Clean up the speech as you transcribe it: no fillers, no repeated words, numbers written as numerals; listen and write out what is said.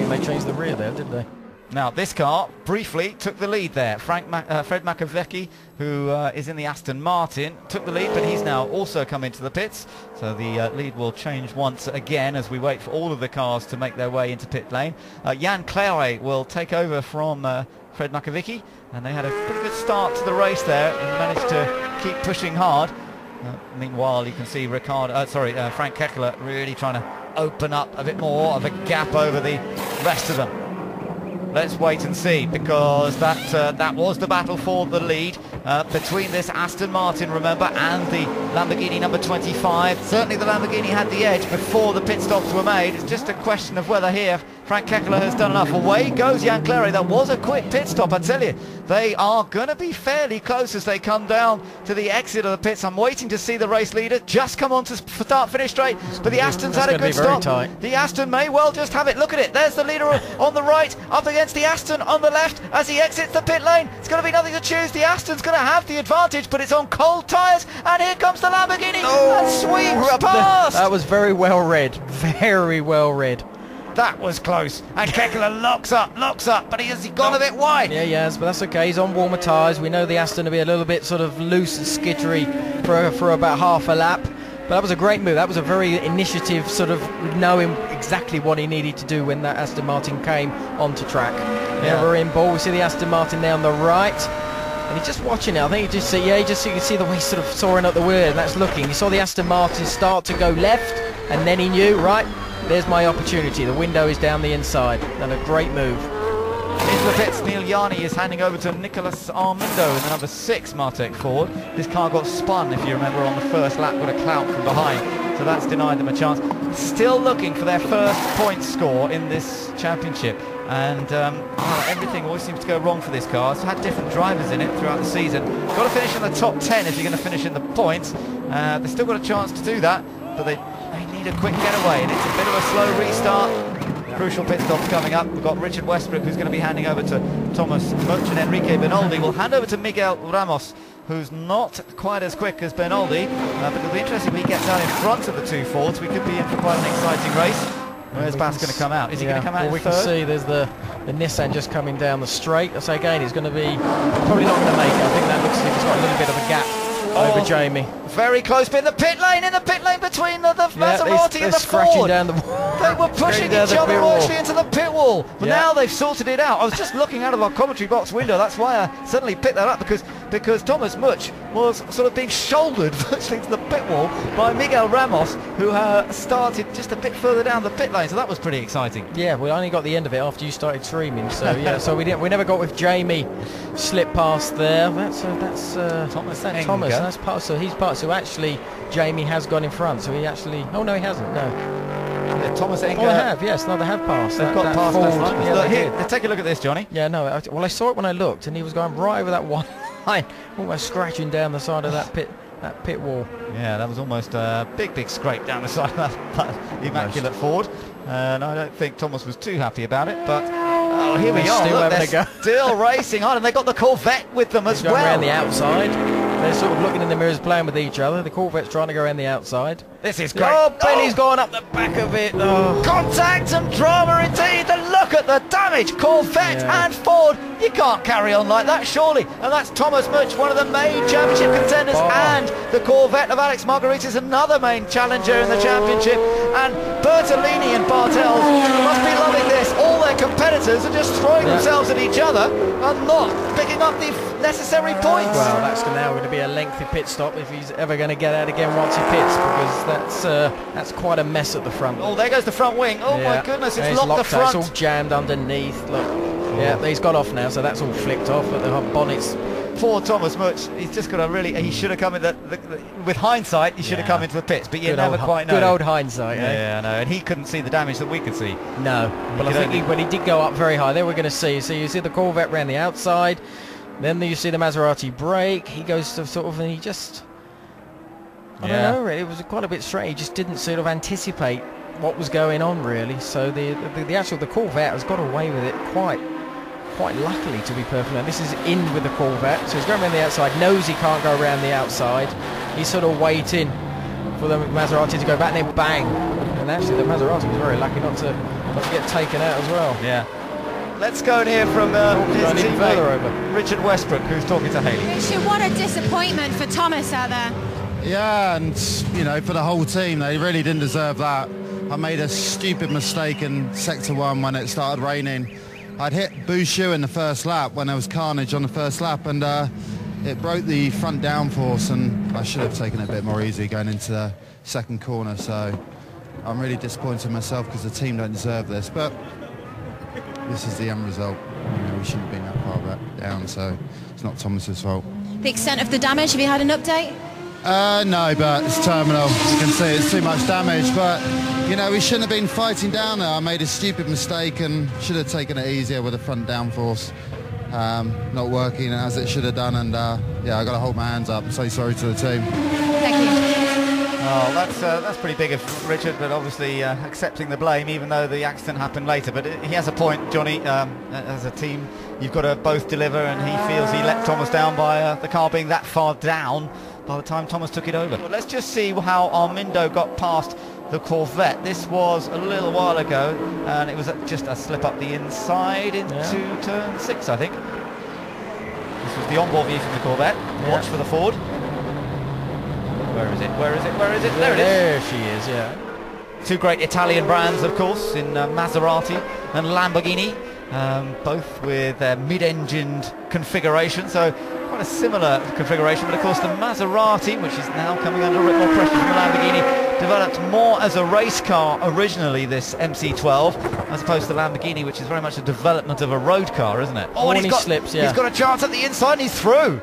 think they changed the rear there, did they? Now, this car briefly took the lead there. Fred Makowiecki, who is in the Aston Martin, took the lead, but he's now also come into the pits. So the lead will change once again as we wait for all of the cars to make their way into pit lane. Jan Clare will take over from Fred Makowiecki, and they had a pretty good start to the race there and managed to keep pushing hard. Meanwhile, you can see Frank Kekele really trying to open up a bit more of a gap over the rest of them. Let's wait and see, because that was the battle for the lead between this Aston Martin, remember, and the Lamborghini number 25. Certainly the Lamborghini had the edge before the pit stops were made. It's just a question of whether here Frank Kekele has done enough. Away goes Jan Clare. That was a quick pit stop, I tell you. They are going to be fairly close as they come down to the exit of the pits. I'm waiting to see the race leader just come on to start-finish straight, but the Aston's had a good stop. The Aston may well just have it. Look at it. There's the leader on the right, up against the Aston on the left as he exits the pit lane. It's going to be nothing to choose. The Aston's going to have the advantage, but it's on cold tyres, and here comes the Lamborghini and sweeps past. That was very well read. Very well read. That was close, and Kekele locks up, but he gone a bit wide. Yeah, he has, but that's okay. He's on warmer tyres. We know the Aston will be a little bit sort of loose and skittery for about half a lap. But that was a great move. That was a very initiative, sort of knowing exactly what he needed to do when that Aston Martin came onto track. Yeah, we're in ball. We see the Aston Martin there on the right, and he's just watching it. I think you just see, you can see the way he's sort of soaring up the wheel, and that's looking. You saw the Aston Martin start to go left, and then he knew, right, there's my opportunity. The window is down the inside. And a great move. Into the pits, Neil Yarni is handing over to Nicolas Armindo in the number 6 Martek Ford. This car got spun, if you remember, on the first lap, got a clout from behind, so that's denied them a chance. Still looking for their first point score in this championship, and everything always seems to go wrong for this car. It's had different drivers in it throughout the season. Got to finish in the top 10 if you're going to finish in the points. They've still got a chance to do that, but they need a quick getaway, and it's a bit of a slow restart. Crucial pit stops coming up. We've got Richard Westbrook, who's going to be handing over to Thomas Much, and Enrique Bernoldi will hand over to Miguel Ramos, who's not quite as quick as Bernoldi, but it'll be interesting if he gets out in front of the two Fords. We could be in for quite an exciting race. Where's Bass going to come out? Is he going to come out in we third? Can see there's the Nissan just coming down the straight. So again, he's going to be probably not going to make it. I think that looks like it's got a little bit of a gap over Jamie. Very close, but in the pit lane between the Maserati and the Ford. Down the they were pushing each other actually into the pit wall. But now they've sorted it out. I was just looking out of our commentary box window. That's why I suddenly picked that up, because Thomas Much was sort of being shouldered virtually to the pit wall by Miguel Ramos, who started just a bit further down the pit lane. So that was pretty exciting. Yeah, we only got the end of it after you started screaming. So yeah, so we never got with Jamie slip past there. That's Thomas. That's part. So he's part. So actually, Jamie has gone in front. So he actually. Oh no, he hasn't. No. Yeah, Thomas Enger. Oh, they have. Yes, no, they have passed. They've got past us. Yeah, here, take a look at this, Johnny. Yeah, no. Well, I saw it when I looked, and he was going right over that one line, almost scratching down the side of that pit wall. Yeah, that was almost a big scrape down the side of that immaculate Ford. And I don't think Thomas was too happy about it, but here we are. Still look, they're still racing hard, and they got the Corvette with them as well. Around the outside. They're sort of looking in the mirrors, playing with each other. The Corvette's trying to go around the outside. This is great. Oh, Benny's gone up the back of it. Oh. Contact and drama indeed. And look at the damage. Corvette and Ford. You can't carry on like that, surely. And that's Thomas Much, one of the main championship contenders. And the Corvette of Alex Marguerite is another main challenger in the championship. And Bertolini and Bartels must be loving this. All their competitors are just throwing themselves at each other and not picking up the necessary points. Well, that's now going to be a lengthy pit stop if he's ever going to get out again once he pits, because that's quite a mess at the front. Oh, there goes the front wing. Oh my goodness, it's locked the front. It's all jammed underneath. Look, yeah, he's got off now, so that's all flicked off. But the bonnet's. Poor Thomas Much. He's just got to really. He should have come in with hindsight. He should have come into the pits, but you never quite know. Good old hindsight. Yeah, I know. And he couldn't see the damage that we could see. No, but I think when he did go up very high, there we're going to see. So you see the Corvette around the outside. Then you see the Maserati brake. He goes to sort of, and he just, I don't know, it was quite a bit straight. He just didn't sort of anticipate what was going on, really. So the Corvette has got away with it quite luckily, to be perfectly honest. This is in with the Corvette, so he's going around the outside, knows he can't go around the outside. He's sort of waiting for the Maserati to go back, and then bang. And actually the Maserati was very lucky not to Don't get taken out as well. Yeah. Let's go and hear from his teammate, Richard Westbrook, who's talking to Haley. Richard, what a disappointment for Thomas out there. Yeah, and you know, for the whole team, they really didn't deserve that. I made a stupid mistake in Sector 1 when it started raining. I'd hit Bouchou in the first lap when there was carnage on the first lap, and it broke the front downforce, and I should have taken it a bit more easy going into the second corner. So I'm really disappointed in myself because the team don't deserve this, but this is the end result. You know, we shouldn't have been that far back down, so it's not Thomas's fault. The extent of the damage, have you had an update? No, but it's terminal. You can see it's too much damage, but you know, we shouldn't have been fighting down there. I made a stupid mistake and should have taken it easier with the front downforce not working as it should have done, and yeah, I got to hold my hands up and say sorry to the team. Thank you. Oh, that's pretty big of Richard, but obviously accepting the blame, even though the accident happened later. But he has a point, Johnny. As a team, you've got to both deliver, and he feels he let Thomas down by the car being that far down by the time Thomas took it over. Well, let's just see how Armindo got past the Corvette. This was a little while ago, and it was just a slip up the inside into turn 6, I think. This was the onboard view from the Corvette. Watch for the Ford. Where is it? Where is it? Where is it? There it is. There she is, yeah. Two great Italian brands, of course, in Maserati and Lamborghini, both with mid-engined configuration, so quite a similar configuration. But of course, the Maserati, which is now coming under a bit more pressure from the Lamborghini, developed more as a race car originally, this MC12, as opposed to the Lamborghini, which is very much a development of a road car, isn't it? Oh, and he's got a chance at the inside, and he's through.